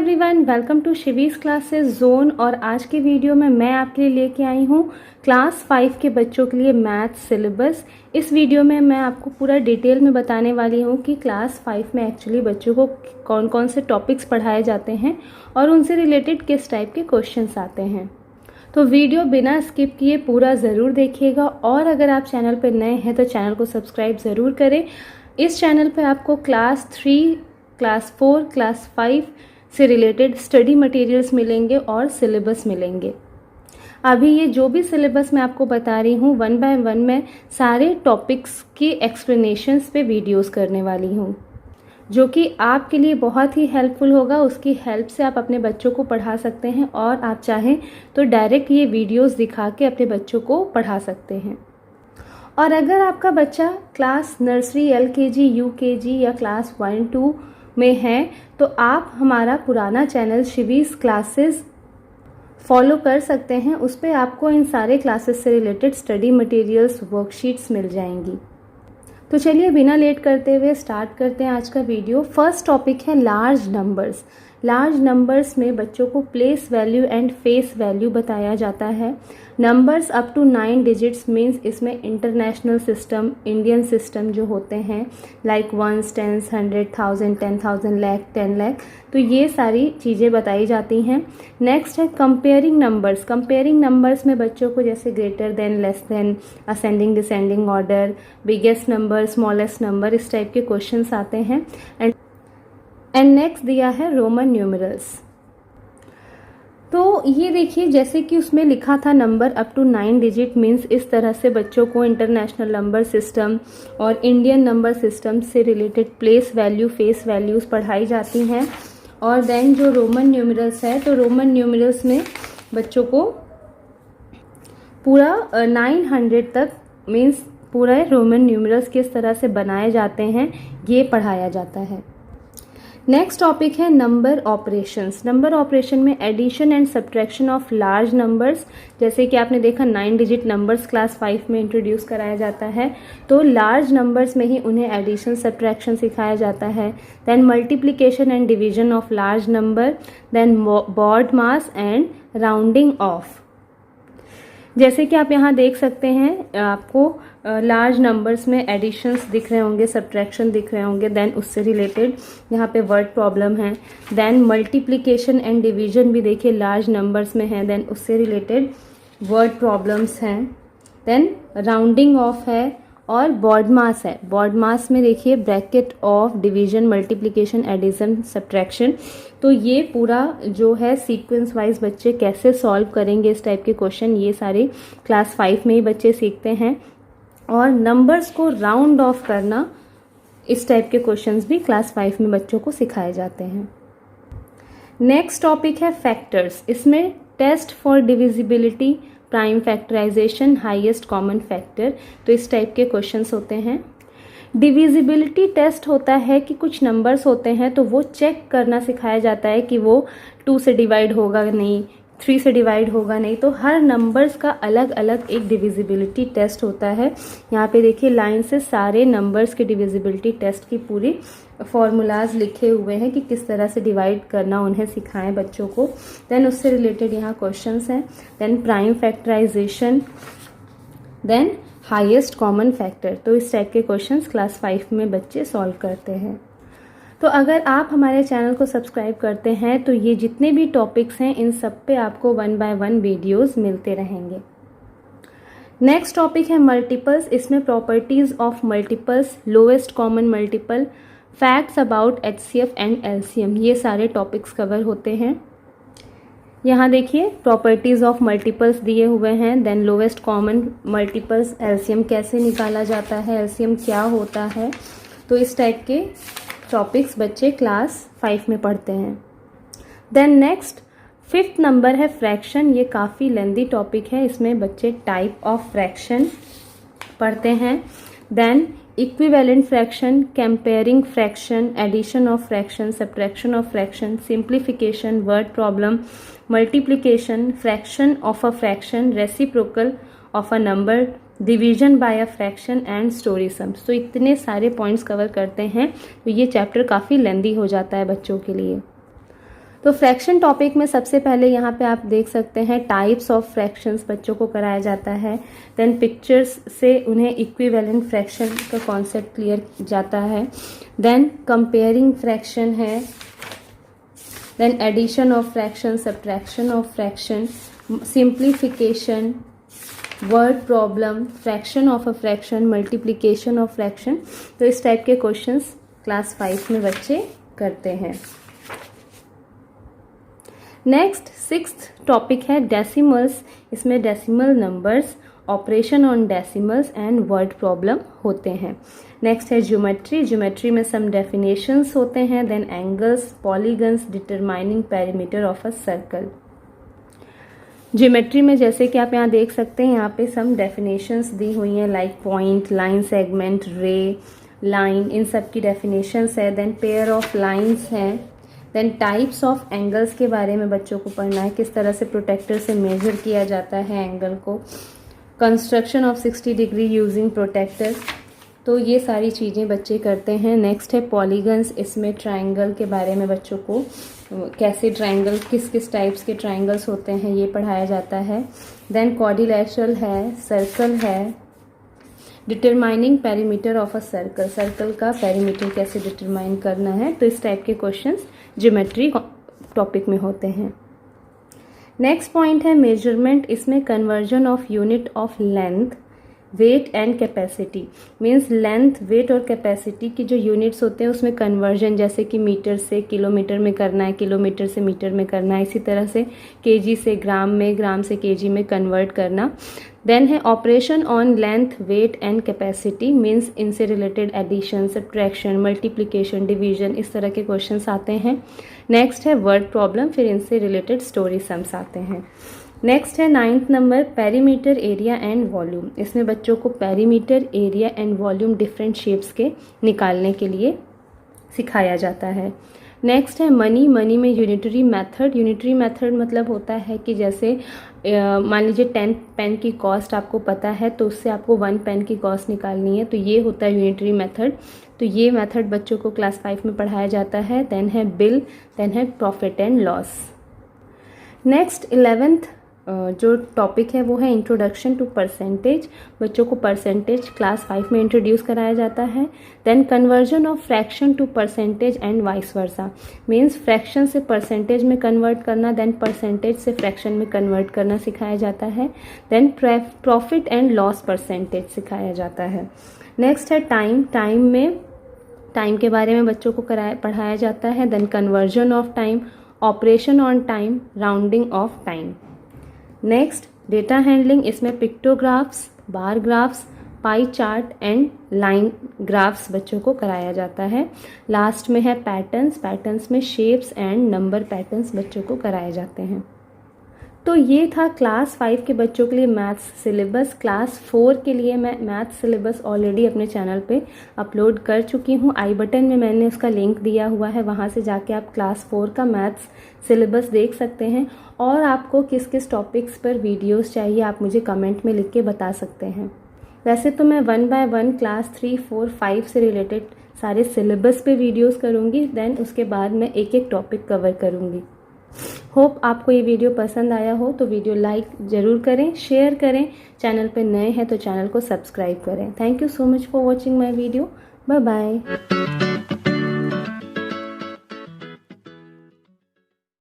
Everyone, welcome to Shivi's classes zone. और आज की वीडियो में मैं आपके लिए लेके आई हूँ क्लास 5 के बच्चों के लिए मैथ सिलेबस। इस वीडियो में मैं आपको पूरा डिटेल में बताने वाली हूँ कि क्लास 5 में एक्चुअली बच्चों को कौन कौन से टॉपिक्स पढ़ाए जाते हैं और उनसे रिलेटेड किस टाइप के क्वेश्चंस आते हैं। तो वीडियो बिना स्किप किए पूरा ज़रूर देखिएगा। और अगर आप चैनल पर नए हैं तो चैनल को सब्सक्राइब ज़रूर करें। इस चैनल पर आपको क्लास 3, क्लास 4, क्लास 5 से रिलेटेड स्टडी मटेरियल्स मिलेंगे और सिलेबस मिलेंगे। अभी ये जो भी सिलेबस मैं आपको बता रही हूँ 1 बाय 1 मैं सारे टॉपिक्स की एक्सप्लेनेशंस पे वीडियोस करने वाली हूँ, जो कि आपके लिए बहुत ही हेल्पफुल होगा। उसकी हेल्प से आप अपने बच्चों को पढ़ा सकते हैं और आप चाहें तो डायरेक्ट ये वीडियोस दिखा के अपने बच्चों को पढ़ा सकते हैं। और अगर आपका बच्चा क्लास नर्सरी, LKG, UKG या क्लास 1-2 में है तो आप हमारा पुराना चैनल शिवीज क्लासेस फॉलो कर सकते हैं। उस पर आपको इन सारे क्लासेस से रिलेटेड स्टडी मटेरियल्स, वर्कशीट्स मिल जाएंगी। तो चलिए बिना लेट करते हुए स्टार्ट करते हैं आज का वीडियो। फर्स्ट टॉपिक है लार्ज नंबर्स। लार्ज नंबर्स में बच्चों को place value and face value बताया जाता है। Numbers up to 9 digits means इसमें इंटरनेशनल सिस्टम, इंडियन सिस्टम जो होते हैं like 1s, 10s, 100, 1000, 10,000, lakh, 10 lakh, तो ये सारी चीज़ें बताई जाती हैं। नेक्स्ट है कंपेयरिंग नंबर्स। कंपेयरिंग नंबर्स में बच्चों को जैसे greater than, less than, ascending descending order, biggest number, smallest number, इस टाइप के क्वेश्चंस आते हैं। एंड नेक्स्ट दिया है रोमन न्यूमरल्स। तो ये देखिए जैसे कि उसमें लिखा था number up to 9 digit means इस तरह से बच्चों को इंटरनेशनल नंबर सिस्टम और इंडियन नंबर सिस्टम से related place value, face values पढ़ाई जाती हैं। और देन जो रोमन न्यूमरल्स है, तो रोमन न्यूमरल्स में बच्चों को पूरा 900 तक मीन्स पूरा रोमन न्यूमरल्स किस तरह से बनाए जाते हैं ये पढ़ाया जाता है। नेक्स्ट टॉपिक है नंबर ऑपरेशंस। नंबर ऑपरेशन में addition and subtraction of large numbers, जैसे कि आपने देखा 9 डिजिट नंबर्स क्लास 5 में इंट्रोड्यूस कराया जाता है, तो लार्ज नंबर्स में ही उन्हें एडिशन, सब्ट्रैक्शन सिखाया जाता है। Then multiplication and division of large number, then BODMAS and rounding off. जैसे कि आप यहाँ देख सकते हैं, आपको लार्ज नंबर्स में एडिशंस दिख रहे होंगे, सब्ट्रैक्शन दिख रहे होंगे, देन उससे रिलेटेड यहाँ पे वर्ड प्रॉब्लम है। देन मल्टीप्लिकेशन एंड डिवीजन भी देखिए लार्ज नंबर्स में है, देन उससे रिलेटेड वर्ड प्रॉब्लम्स हैं। देन राउंडिंग ऑफ है और बॉड मास है। बॉड मास में देखिए bracket of, division, multiplication, addition, subtraction. तो ये पूरा जो है सीक्वेंस वाइज बच्चे कैसे सॉल्व करेंगे इस टाइप के क्वेश्चन, ये सारे क्लास 5 में ही बच्चे सीखते हैं। और नंबर्स को राउंड ऑफ करना, इस टाइप के क्वेश्चंस भी क्लास 5 में बच्चों को सिखाए जाते हैं। नेक्स्ट टॉपिक है फैक्टर्स। इसमें test for divisibility, prime factorization, highest common factor, तो इस टाइप के क्वेश्चंस होते हैं। डिविजिबिलिटी टेस्ट होता है कि कुछ नंबर्स होते हैं तो वो चेक करना सिखाया जाता है कि वो 2 से डिवाइड होगा नहीं, 3 से डिवाइड होगा नहीं। तो हर नंबर्स का अलग अलग एक डिविजिबिलिटी टेस्ट होता है। यहाँ पे देखिए लाइन से सारे नंबर्स के डिविजिबिलिटी टेस्ट की पूरी फॉर्मूलाज लिखे हुए हैं कि किस तरह से डिवाइड करना उन्हें सिखाएं बच्चों को। देन उससे रिलेटेड यहाँ क्वेश्चंस हैं। Then prime factorization, then highest common factor, तो इस टाइप के क्वेश्चंस क्लास 5 में बच्चे सॉल्व करते हैं। तो अगर आप हमारे चैनल को सब्सक्राइब करते हैं तो ये जितने भी टॉपिक्स हैं इन सब पे आपको 1 बाय 1 वीडियोस मिलते रहेंगे। नेक्स्ट टॉपिक है मल्टीपल्स। इसमें properties of multiples, lowest common multiple, facts about HCF and LCM, ये सारे टॉपिक्स कवर होते हैं। यहाँ देखिए प्रॉपर्टीज ऑफ मल्टीपल्स दिए हुए हैं, then lowest common multiples, LCM कैसे निकाला जाता है, LCM क्या होता है, तो इस टाइप के टॉपिक्स बच्चे क्लास 5 में पढ़ते हैं। देन नेक्स्ट 5th नंबर है फ्रैक्शन। ये काफ़ी लेंदी टॉपिक है, इसमें बच्चे टाइप ऑफ फ्रैक्शन पढ़ते हैं। Then equivalent fraction, comparing fraction, addition of fraction, subtraction of fraction, simplification, word problem, multiplication, fraction of a fraction, reciprocal of a number, division by a fraction and story sums. तो इतने सारे points cover करते हैं, तो ये chapter काफ़ी लेंदी हो जाता है बच्चों के लिए। तो फ्रैक्शन टॉपिक में सबसे पहले यहाँ पे आप देख सकते हैं टाइप्स ऑफ फ्रैक्शंस बच्चों को कराया जाता है। देन पिक्चर्स से उन्हें इक्विवेलेंट फ्रैक्शन का कॉन्सेप्ट क्लियर जाता है। देन कंपेयरिंग फ्रैक्शन है। Then addition of fraction, subtraction of fraction, simplification, word problem, fraction of a fraction, multiplication of fraction. तो इस टाइप के क्वेश्चंस क्लास 5 में बच्चे करते हैं। नेक्स्ट 6th टॉपिक है डेसिमल्स। इसमें decimal numbers, operation on decimals and word problem होते हैं। नेक्स्ट है ज्योमेट्री। ज्योमेट्री में सम डेफिनेशंस होते हैं। Then angles, polygons, determining perimeter of a circle. Geometry में जैसे कि आप यहाँ देख सकते हैं, यहाँ पे सम डेफिनेशंस दी हुई हैं लाइक पॉइंट, लाइन सेगमेंट, रे, लाइन, इन सब की डेफिनेशंस है। देन पेयर ऑफ लाइंस हैं। देन टाइप्स ऑफ एंगल्स के बारे में बच्चों को पढ़ना है, किस तरह से प्रोटेक्टर से मेजर किया जाता है एंगल को। Construction of 60 degree using protractor. तो ये सारी चीज़ें बच्चे करते हैं। नेक्स्ट है पॉलीगन्स। इसमें ट्रायंगल के बारे में बच्चों को कैसे ट्रायंगल, किस किस टाइप्स के ट्रायंगल्स होते हैं, ये पढ़ाया जाता है। देन क्वाड्रिलेटरल है, सर्कल है। Determining perimeter of a circle, circle का पेरीमीटर कैसे डिटरमाइन करना है। तो इस टाइप के क्वेश्चंस ज्योमेट्री टॉपिक में होते हैं। नेक्स्ट पॉइंट है मेजरमेंट। इसमें conversion of unit of length, weight and capacity. Means length, weight और कैपेसिटी की जो यूनिट्स होते हैं उसमें कन्वर्जन, जैसे कि मीटर से किलोमीटर में करना है, किलोमीटर से मीटर में करना है, इसी तरह से केजी से ग्राम में, ग्राम से केजी में कन्वर्ट करना। देन है operation on length, weight and capacity. Means इनसे related addition, subtraction, multiplication, division, इस तरह के क्वेश्चंस आते हैं। नेक्स्ट है वर्ड प्रॉब्लम, फिर इनसे रिलेटेड स्टोरी सम्स आते हैं। नेक्स्ट है 9th number perimeter, area and volume. इसमें बच्चों को perimeter, area and volume different shapes के निकालने के लिए सिखाया जाता है। नेक्स्ट है मनी। मनी में यूनिटरी मेथड। यूनिटरी मेथड मतलब होता है कि जैसे मान लीजिए 10 पेन की कॉस्ट आपको पता है, तो उससे आपको 1 पेन की कॉस्ट निकालनी है, तो ये होता है यूनिटरी मेथड। तो ये मेथड बच्चों को क्लास 5 में पढ़ाया जाता है। देन है बिल, देन है profit and loss. Next 11th जो टॉपिक है वो है इंट्रोडक्शन टू परसेंटेज। बच्चों को परसेंटेज क्लास 5 में इंट्रोड्यूस कराया जाता है। Then conversion of fraction to percentage and vice versa. Means fraction से परसेंटेज में कन्वर्ट करना, देन परसेंटेज से फ्रैक्शन में कन्वर्ट करना सिखाया जाता है। Then profit and loss percentage सिखाया जाता है। नेक्स्ट है टाइम। टाइम में टाइम के बारे में बच्चों को पढ़ाया जाता है। Then conversion of time, operation on time, rounding of time. Next data handling. इसमें pictographs, bar graphs, pie chart and line graphs बच्चों को कराया जाता है। लास्ट में है पैटर्न्स। पैटर्न्स में शेप्स एंड नंबर पैटर्न्स बच्चों को कराए जाते हैं। तो ये था क्लास 5 के बच्चों के लिए मैथ्स सिलेबस। क्लास 4 के लिए मैं मैथ्स सिलेबस ऑलरेडी अपने चैनल पे अपलोड कर चुकी हूँ। आई बटन में मैंने उसका लिंक दिया हुआ है, वहाँ से जाके आप क्लास 4 का मैथ्स सिलेबस देख सकते हैं। और आपको किस किस टॉपिक्स पर वीडियोस चाहिए आप मुझे कमेंट में लिख के बता सकते हैं। वैसे तो मैं 1 बाय 1 क्लास 3, 4, 5 से रिलेटेड सारे सिलेबस पे वीडियोस करूँगी। देन उसके बाद मैं एक एक टॉपिक कवर करूँगी। होप आपको ये वीडियो पसंद आया हो तो वीडियो लाइक ज़रूर करें, शेयर करें। चैनल पे नए हैं तो चैनल को सब्सक्राइब करें। Thank you so much for watching my video. Bye bye.